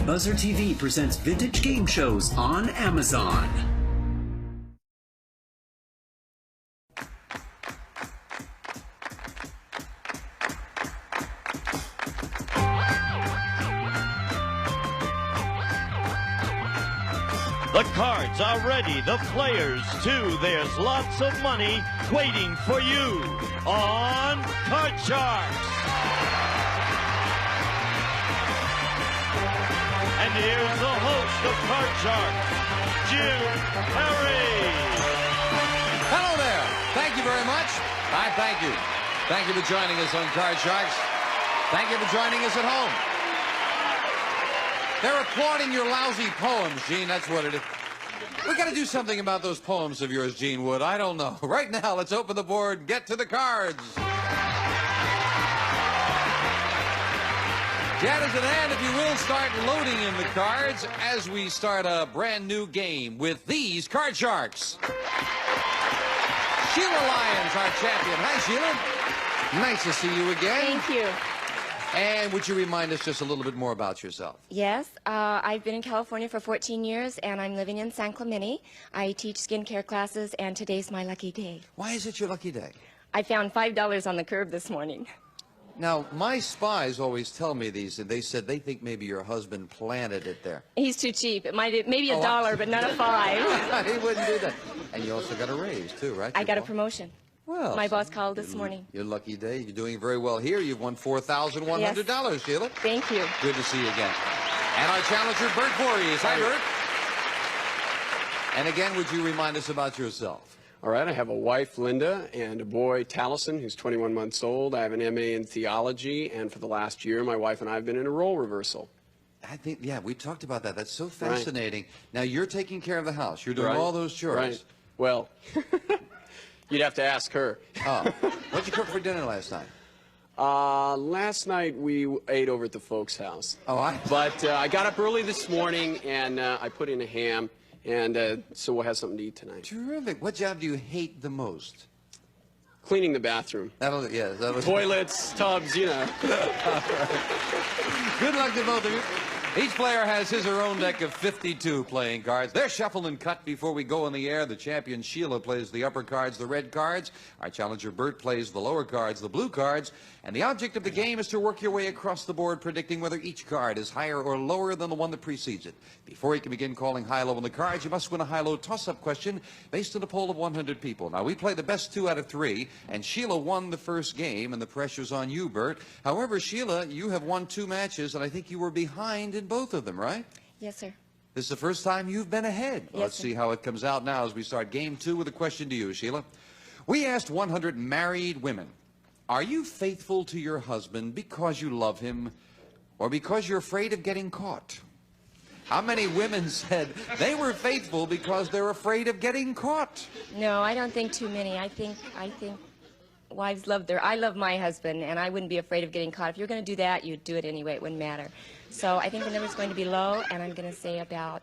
Buzzer TV presents vintage game shows on Amazon. The cards are ready, the players too. There's lots of money waiting for you on Card Sharks. And here's the host of Card Sharks, Jim Perry. Hello there. Thank you very much. I thank you. Thank you for joining us on Card Sharks. Thank you for joining us at home. They're applauding your lousy poems, Gene. That's what it is. We got to do something about those poems of yours, Gene Wood. I don't know. Right now, let's open the board and get to the cards. Jan is in hand, if you will, start loading in the cards as we start a brand new game with these Card Sharks. Sheila Lyons, our champion. Hi, Sheila. Nice to see you again. Thank you. And would you remind us just a little bit more about yourself? Yes, I've been in California for 14 years, and I'm living in San Clemente. I teach skincare classes, and today's my lucky day. Why is it your lucky day? I found $5 on the curb this morning. Now, my spies always tell me these, and they said they think maybe your husband planted it there. He's too cheap. It might maybe a dollar, but not a $5. He wouldn't do that. And you also got a raise, too, right? I got a promotion. Well, my boss called this morning. Your lucky day. You're doing very well here. You've won $4,100, yes. Sheila. Thank you. Good to see you again. And our challenger, Bert Voorhees. Hi, Bert. And again, would you remind us about yourself? All right, I have a wife, Linda, and a boy, Taliesin, who's 21 months old. I have an MA in theology, and for the last year, my wife and I have been in a role reversal. I think, yeah, we talked about that. That's so fascinating. Right. Now, you're taking care of the house. You're doing all those chores. Right. Well, you'd have to ask her. Oh. What'd you cook for dinner last night? Last night we ate over at the folks' house. Oh, But I got up early this morning, and I put in a ham. And so we'll have something to eat tonight. Terrific. What job do you hate the most? Cleaning the bathroom. That'll Toilets, tubs, you know. Good luck to both of you. Each player has his or own deck of 52 playing cards. They're shuffled and cut before we go in the air. The champion, Sheila, plays the upper cards, the red cards. Our challenger, Bert, plays the lower cards, the blue cards. And the object of the game is to work your way across the board, predicting whether each card is higher or lower than the one that precedes it. Before you can begin calling high-low on the cards, you must win a high-low toss-up question based on a poll of 100 people. Now, we play the best 2 out of 3, and Sheila won the first game, and the pressure's on you, Bert. However, Sheila, you have won 2 matches, and I think you were behind in both of them, right? Yes, sir. This is the first time you've been ahead. Yes, Let's sir. see how it comes out now as we start game 2 with a question to you, Sheila. We asked 100 married women, are you faithful to your husband because you love him or because you're afraid of getting caught? How many women said they were faithful because they're afraid of getting caught? No, I don't think too many. I think wives love I love my husband, and I wouldn't be afraid of getting caught. If you're going to do that, you'd do it anyway. It wouldn't matter. So I think the number's going to be low, and I'm going to say about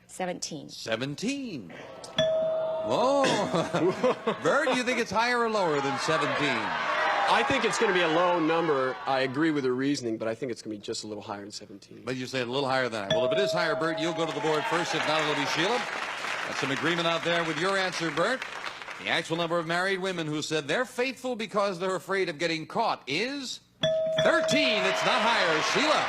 17. 17. Whoa. Bert, do you think it's higher or lower than 17? I think it's going to be a low number. I agree with her reasoning, but I think it's going to be just a little higher than 17. But you say a little higher than that. Well, if it is higher, Bert, you'll go to the board first. If not, it'll be Sheila. That's some agreement out there with your answer, Bert. The actual number of married women who said they're faithful because they're afraid of getting caught is 13. It's not higher. Sheila.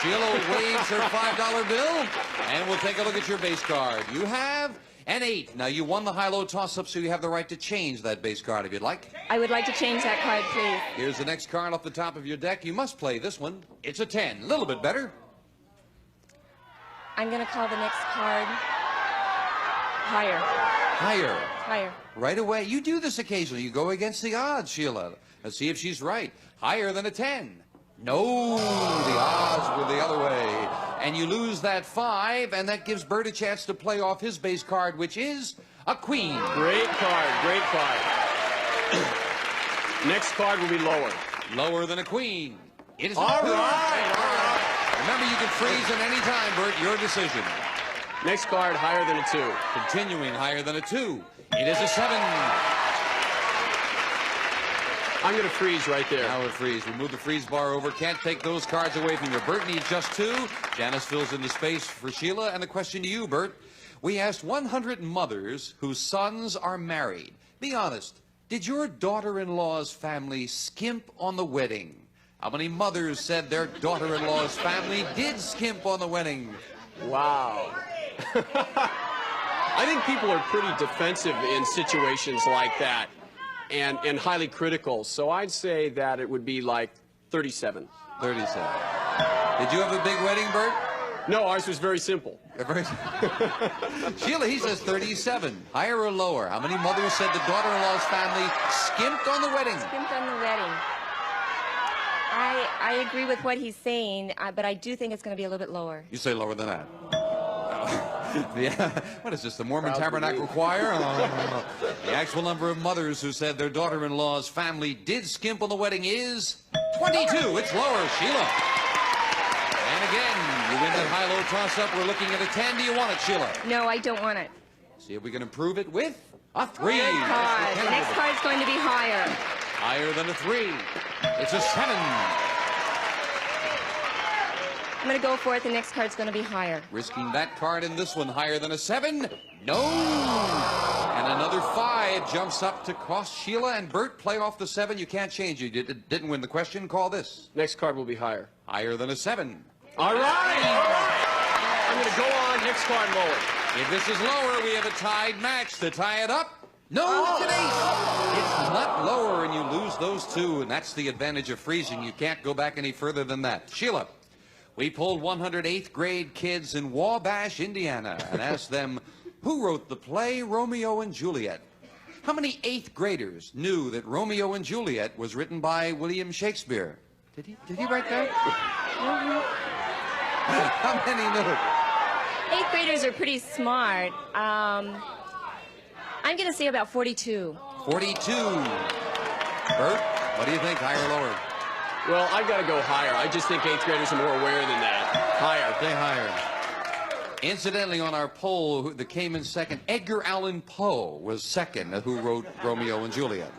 Sheila waves her $5 bill, and we'll take a look at your base card. You have an 8. Now, you won the high-low toss-up, so you have the right to change that base card if you'd like. I would like to change that card, please. Here's the next card off the top of your deck. You must play this one. It's a 10. A little bit better. I'm going to call the next card higher. Higher. Higher. Right away. You do this occasionally. You go against the odds, Sheila. Let's see if she's right. Higher than a 10. No, the odds were the other way. And you lose that 5, and that gives Bert a chance to play off his base card, which is a queen. Great card, great card. Next card will be lower. Lower than a queen. It is all right. Remember, you can freeze at any time, Bert. Your decision. Next card, higher than a 2. Continuing higher than a 2. It is a 7. I'm going to freeze right there. Now we'll freeze. We'll move the freeze bar over. Can't take those cards away from you. Bert needs just 2. Janice fills in the space for Sheila. And the question to you, Bert. We asked 100 mothers whose sons are married. Be honest. Did your daughter-in-law's family skimp on the wedding? How many mothers said their daughter-in-law's family did skimp on the wedding? Wow. I think people are pretty defensive in situations like that and highly critical. So I'd say that it would be like 37. 37. Did you have a big wedding, Bert? No, ours was very simple. Sheila, he says 37. Higher or lower? How many mothers said the daughter-in-law's family skimped on the wedding? Skimped on the wedding. I agree with what he's saying, but I do think it's going to be a little bit lower. You say lower than that. Yeah. What is this, the Mormon Tabernacle Choir? The actual number of mothers who said their daughter-in-law's family did skimp on the wedding is 22. It's lower, Sheila. And again, you win that high-low toss-up. We're looking at a 10. Do you want it, Sheila? No, I don't want it. See if we can improve it with a 3. Good card. The next card is going to be higher. Higher than a 3. It's a 7. I'm going to go for it. The next card's going to be higher. Risking that card in this one higher than a 7? No! And another 5 jumps up to cost Sheila and Bert. Play off the 7. You can't change it. You didn't win the question. Call this. Next card will be higher. Higher than a 7. All right! I'm going to go on. Next card lower. If this is lower, we have a tied match. To tie it up, no, it's an 8. It's not lower, and you lose those 2, and that's the advantage of freezing. You can't go back any further than that. Sheila, we polled 100 8th grade kids in Wabash, Indiana, and asked them, who wrote the play Romeo and Juliet? How many 8th graders knew that Romeo and Juliet was written by William Shakespeare? Did he write that? How many knew? 8th graders are pretty smart. I'm going to say about 42. 42. Bert, what do you think, higher or lower? Well, I've got to go higher. I just think 8th graders are more aware than that. Higher. Say higher. Incidentally, on our poll that came in second, Edgar Allan Poe was second, who wrote Romeo and Juliet.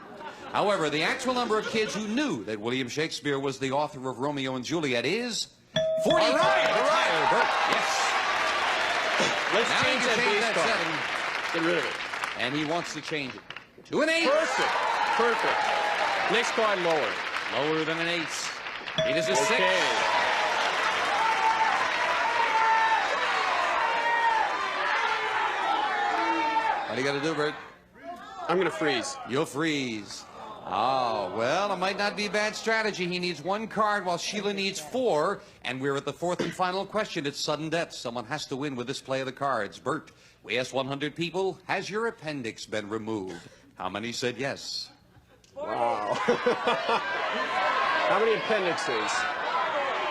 However, the actual number of kids who knew that William Shakespeare was the author of Romeo and Juliet is 45. All right. Higher, Bert. Yes. Let's Now change that base that card. 7. Get rid of it. And he wants to change it to an 8. Perfect. Perfect. Next card lower. Lower than an 8. It is a 6. Okay. What do you got to do, Bert? I'm going to freeze. You'll freeze. Oh, well, it might not be a bad strategy. He needs 1 card while Sheila needs 4. And we're at the 4th and final question. It's sudden death. Someone has to win with this play of the cards. Bert, we asked 100 people, has your appendix been removed? How many said yes? Wow. How many appendixes?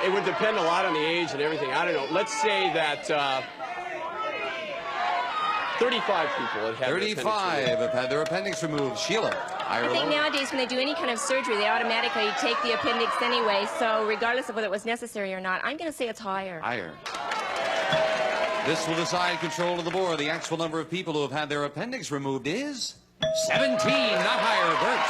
It would depend a lot on the age and everything. I don't know. Let's say that 35 people have had 35 have had their appendix removed. Sheila, higher I or think lower? nowadays when they do any kind of surgery, they automatically take the appendix anyway. So regardless of whether it was necessary or not, I'm going to say it's higher. Higher. This will decide control of the board. The actual number of people who have had their appendix removed is 17, not higher, Bert.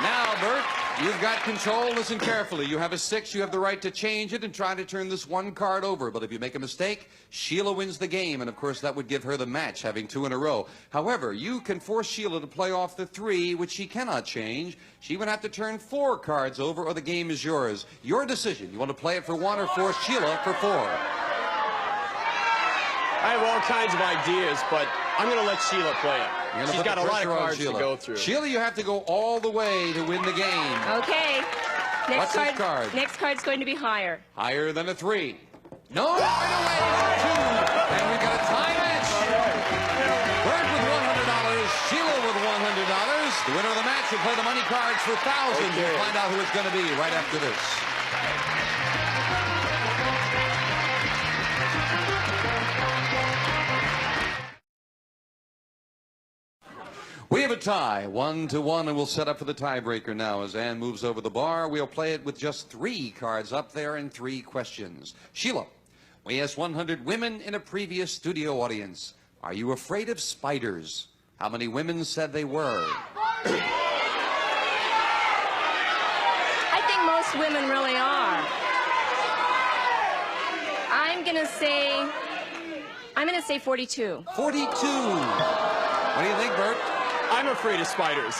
Now, Bert, you've got control. Listen carefully. You have a 6. You have the right to change it and try to turn this 1 card over. But if you make a mistake, Sheila wins the game. And, of course, that would give her the match, having 2 in a row. However, you can force Sheila to play off the 3, which she cannot change. She would have to turn 4 cards over, or the game is yours. Your decision. You want to play it for 1 or force Sheila for 4? I have all kinds of ideas, but I'm going to let Sheila play it. She's got a lot of cards to go through. Sheila, you have to go all the way to win the game. Okay. What's this card? Next card's going to be higher. Higher than a 3. No, right away, 2. And we've got a tie match. Bert with $100, Sheila with $100. The winner of the match will play the money cards for thousands. Okay. We'll find out who it's going to be right after this. We have a tie, 1-1, and we'll set up for the tiebreaker now. As Ann moves over the bar, we'll play it with just 3 cards up there and 3 questions. Sheila, we asked 100 women in a previous studio audience, are you afraid of spiders? How many women said they were? most women really are. I'm gonna say 42. 42. What do you think, Bert? I'm afraid of spiders.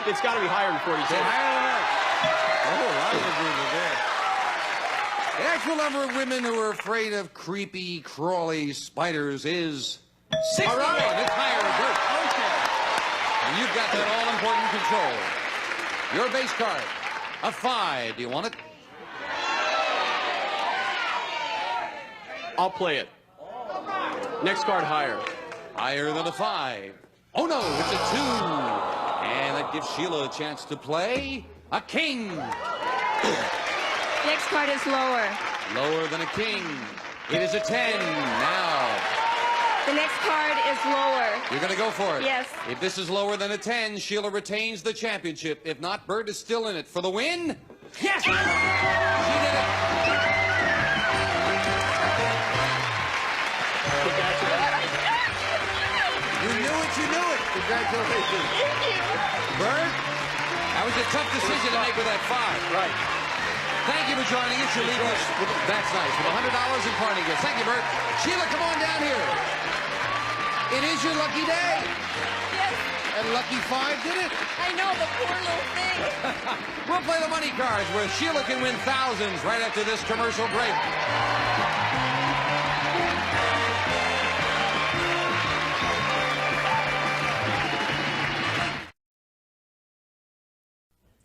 It's got to be higher than 42. Higher than that. Oh, a lot of agreement there. The actual number of women who are afraid of creepy, crawly spiders is 61. All right. It's higher, Bert. Okay. And you've got that all-important control. Your base card, a 5. Do you want it? I'll play it. Next card higher. Higher than a 5. Oh, no, it's a 2. And that gives Sheila a chance to play a king. Next card is lower. Lower than a king. It is a 10 now. The next card is lower. You're going to go for it? Yes. If this is lower than a 10, Sheila retains the championship. If not, Bert is still in it for the win. Yes! She did it. You knew it, you knew it. Congratulations. Thank you. Bert, that was a tough decision to make with that 5. Right. Thank you for joining us. You're leaving us with, that's nice, with $100 in parting gifts. Thank you, Bert. Sheila, come on down here. It is your lucky day. Yes, And lucky 5 did it. I know, the poor little thing. We'll play the money cards where Sheila can win thousands right after this commercial break.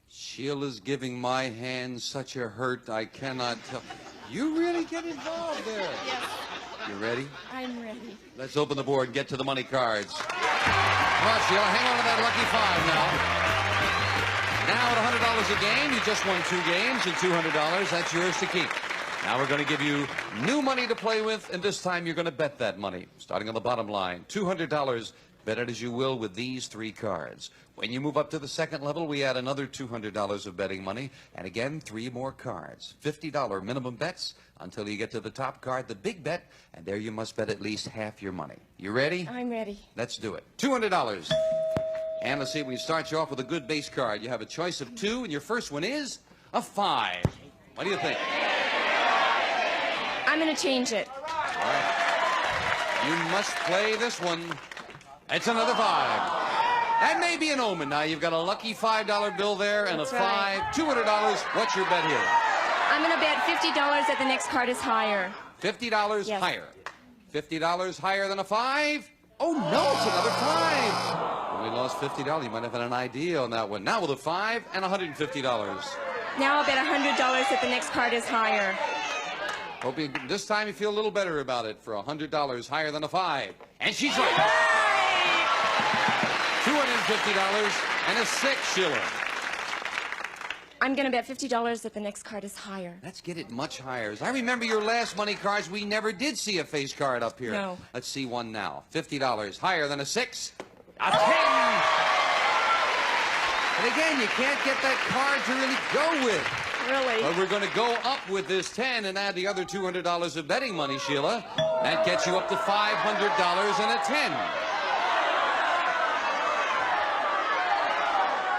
Sheila's giving my hand such a hurt I cannot tell. You really get involved there. Yes, You ready? I'm ready. Let's open the board and get to the money cards. Come on, Sheila, hang on to that lucky 5 now. Now at $100 a game, you just won 2 games and $200. That's yours to keep. Now we're going to give you new money to play with, and this time you're going to bet that money. Starting on the bottom line, $200. Bet it as you will with these 3 cards. When you move up to the second level, we add another $200 of betting money, and again, 3 more cards. $50 minimum bets until you get to the top card, the big bet, and there you must bet at least half your money. You ready? I'm ready. Let's do it. $200. And let's see, we start you off with a good base card. You have a choice of 2, and your first one is a 5. What do you think? I'm going to change it. All right. You must play this one. It's another 5. That may be an omen. Now, you've got a lucky $5 bill there and That's a 5. right. $200. What's your bet here? I'm going to bet $50 that the next card is higher. $50 Yes. higher. $50 higher than a 5? Oh, no, it's another 5. Only lost $50. You might have had an idea on that one. Now with a 5 and $150. Now I'll bet $100 that the next card is higher. Hope you, this time you feel a little better about it for $100 higher than a 5. And she's right. $250 and a 6, Sheila. I'm going to bet $50 that the next card is higher. Let's get it much higher. As I remember your last money cards, we never did see a face card up here. No. Let's see one now. $50 higher than a 6. A 10. And again, you can't get that card to really go with. Really? But we're going to go up with this 10 and add the other $200 of betting money, Sheila. That gets you up to $500 and a 10.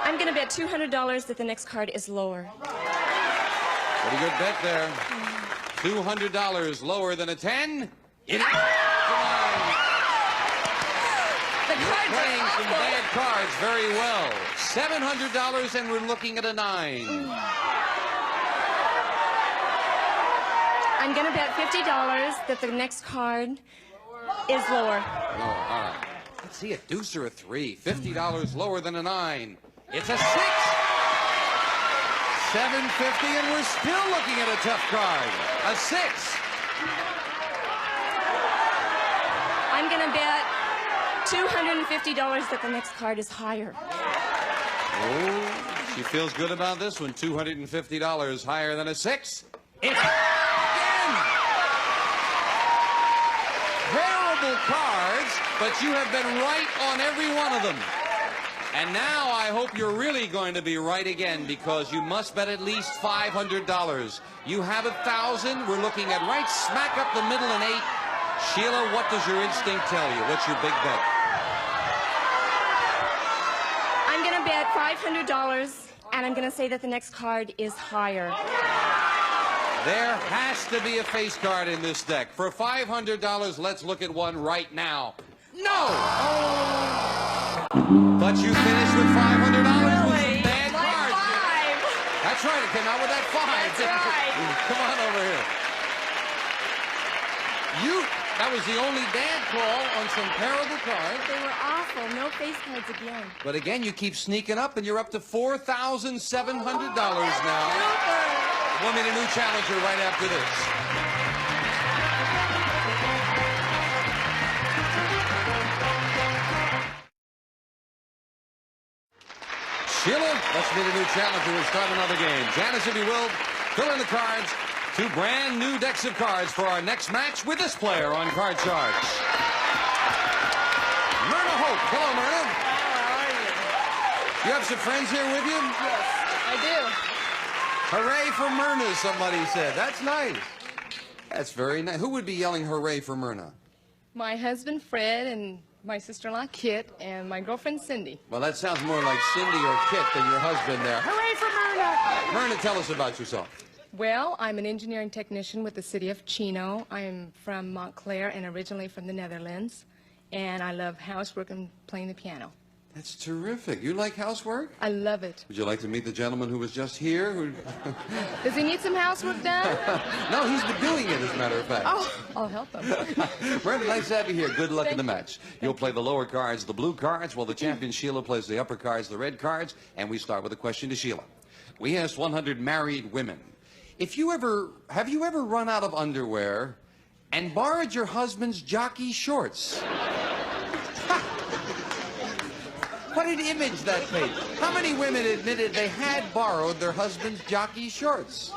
I'm going to bet $200 that the next card is lower. Pretty good bet there. $200 lower than a 10. It is. The You're cards playing are some awful. bad cards very well. $700 and we're looking at a 9. I'm going to bet $50 that the next card is lower. Oh, all right. Let's see, a deuce or a 3. $50 lower than a 9. It's a 6. $750, and we're still looking at a tough card. A 6. I'm going to bet $250 that the next card is higher. Oh, she feels good about this one. $250 higher than a 6. It's again. Terrible cards, but you have been right on every one of them. And now I hope you're really going to be right again because you must bet at least $500. You have 1,000. We're looking at right smack up the middle and 8. Sheila, what does your instinct tell you? What's your big bet? I'm going to bet $500 And I'm going to say that the next card is higher. There has to be a face card in this deck. For $500, let's look at one right now. No! But you finished with $500 with some bad cards. Five. That's right, it came out with that five. That's right. Come on over here. That was the only bad call on some terrible cards. They were awful. No face cards again. But again, you keep sneaking up, and you're up to $4,700 now. We'll meet a new challenger right after this. Sheila, let's meet a new challenger and start another game. Janice, if you will, fill in the cards. Two brand new decks of cards for our next match with this player on Card Charts. Myrna Hope. Hello, Myrna. How are you? You have some friends here with you? Yes, I do. Hooray for Myrna, somebody said. That's nice. That's very nice. Who would be yelling hooray for Myrna? My husband, Fred, and my sister-in-law, Kit, and my girlfriend, Cindy. Well, that sounds more like Cindy or Kit than your husband there. Hooray for Myrna! Myrna, tell us about yourself. Well, I'm an engineering technician with the city of Chino. I'm from Montclair and originally from the Netherlands. And I love housework and playing the piano. That's terrific. You like housework? I love it. Would you like to meet the gentleman who was just here? Does he need some housework done? No, he's been doing it, as a matter of fact. Oh, I'll help him. Myrna, nice to have you here. Good luck in the Thank match. You'll play the lower cards, the blue cards, while the champion Sheila plays the upper cards, the red cards. And we start with a question to Sheila. We asked 100 married women, have you ever run out of underwear and borrowed your husband's jockey shorts? What an image that made. How many women admitted they had borrowed their husband's jockey shorts?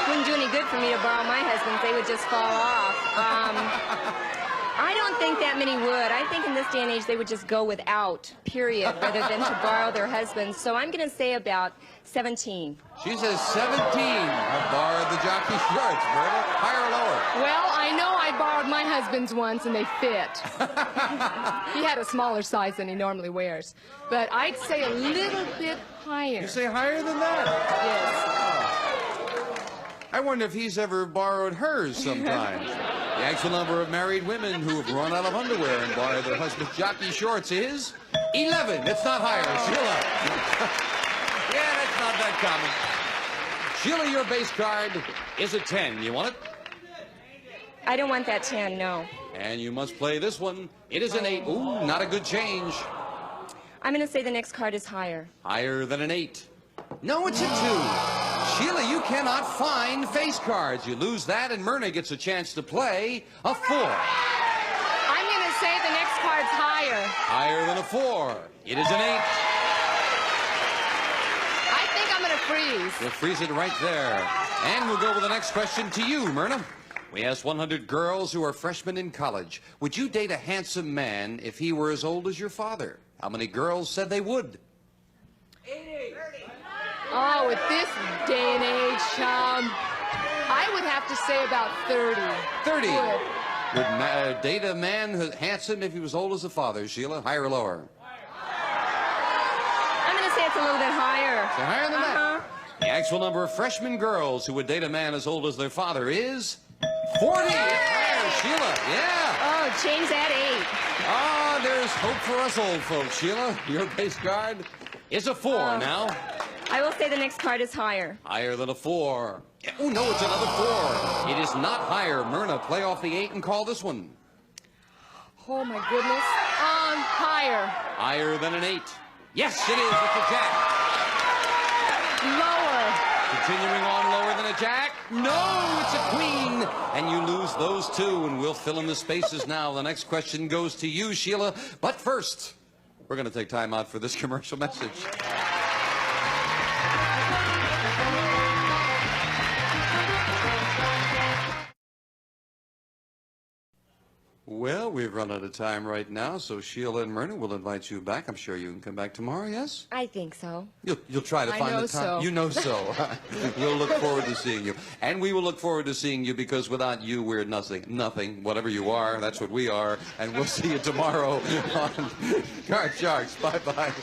Wouldn't do any good for me to borrow my husband's. They would just fall off. I don't think that many would. I think in this day and age they would just go without, period, rather than to borrow their husbands. So I'm going to say about 17. She says 17 have borrowed the jockey shorts. Myrna, higher or lower? Well, I know I borrowed my husband's once and they fit. He had a smaller size than he normally wears. But I'd say a little bit higher. You say higher than that? Yes. I wonder if he's ever borrowed hers sometime. The actual number of married women who have run out of underwear and borrowed their husband's jockey shorts is 11. It's not higher. Sheila. Yeah, that's not that common. Sheila, your base card is a 10. You want it? I don't want that 10, no. And you must play this one. It is an 8. Ooh, not a good change. I'm going to say the next card is higher. Higher than an 8. No, it's a 2. Sheila, you cannot find face cards. You lose that, and Myrna gets a chance to play a 4. I'm going to say the next card's higher. Higher than a 4. It is an 8. I think I'm going to freeze. We'll freeze it right there. And we'll go with the next question to you, Myrna. We asked 100 girls who are freshmen in college, would you date a handsome man if he were as old as your father? How many girls said they would? 80. Oh, at this day and age, I would have to say about 30. 30. Would date a man who's handsome if he was old as a father, Sheila? Higher or lower? I'm going to say it's a little bit higher. So higher than that. The actual number of freshman girls who would date a man as old as their father is 40. Higher, Sheila. Yeah. Oh, change that 8. Ah, there's hope for us old folks, Sheila. Your base card is a 4 now. I will say the next card is higher. Higher than a 4. Oh, no, it's another 4. It is not higher. Myrna, play off the 8 and call this one. Oh, my goodness. Higher. Higher than an 8. Yes, it is. It's a jack. Lower. Continuing on lower than a jack. No, it's a queen. And you lose those 2, and we'll fill in the spaces now. The next question goes to you, Sheila. But first, we're going to take time out for this commercial message. Well, we've run out of time right now, so Sheila and Myrna will invite you back. I'm sure you can come back tomorrow, yes? I think so. You'll try to find the time. So. You know so. We'll look forward to seeing you. And we will look forward to seeing you because without you, we're nothing. Nothing. Whatever you are, that's what we are. And we'll see you tomorrow on Card Sharks. Bye-bye.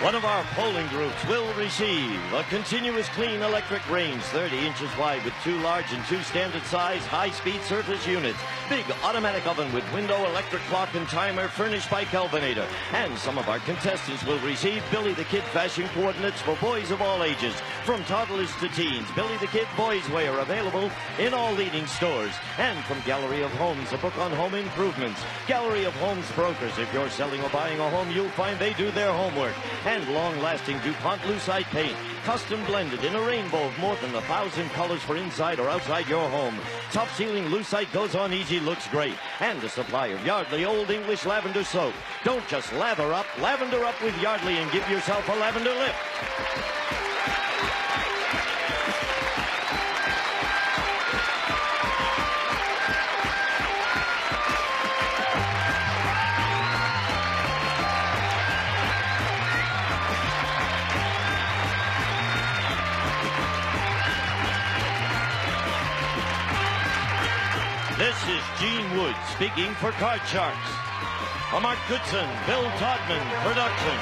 One of our polling groups will receive a continuous clean electric range, 30 inches wide with 2 large and 2 standard size high-speed surface units. Big automatic oven with window, electric clock, and timer furnished by Kelvinator. And some of our contestants will receive Billy the Kid fashion coordinates for boys of all ages. From toddlers to teens, Billy the Kid boys wear available in all leading stores. And from Gallery of Homes, a book on home improvements. Gallery of Homes brokers. If you're selling or buying a home, you'll find they do their homework. And long-lasting DuPont Lucite paint, custom blended in a rainbow of more than 1,000 colors for inside or outside your home. Top-sealing Lucite goes on easy, looks great. And a supply of Yardley Old English lavender soap. Don't just lather up, lavender up with Yardley and give yourself a lavender lip. This is Gene Wood speaking for Card Sharks. A Mark Goodson-Bill Todman production.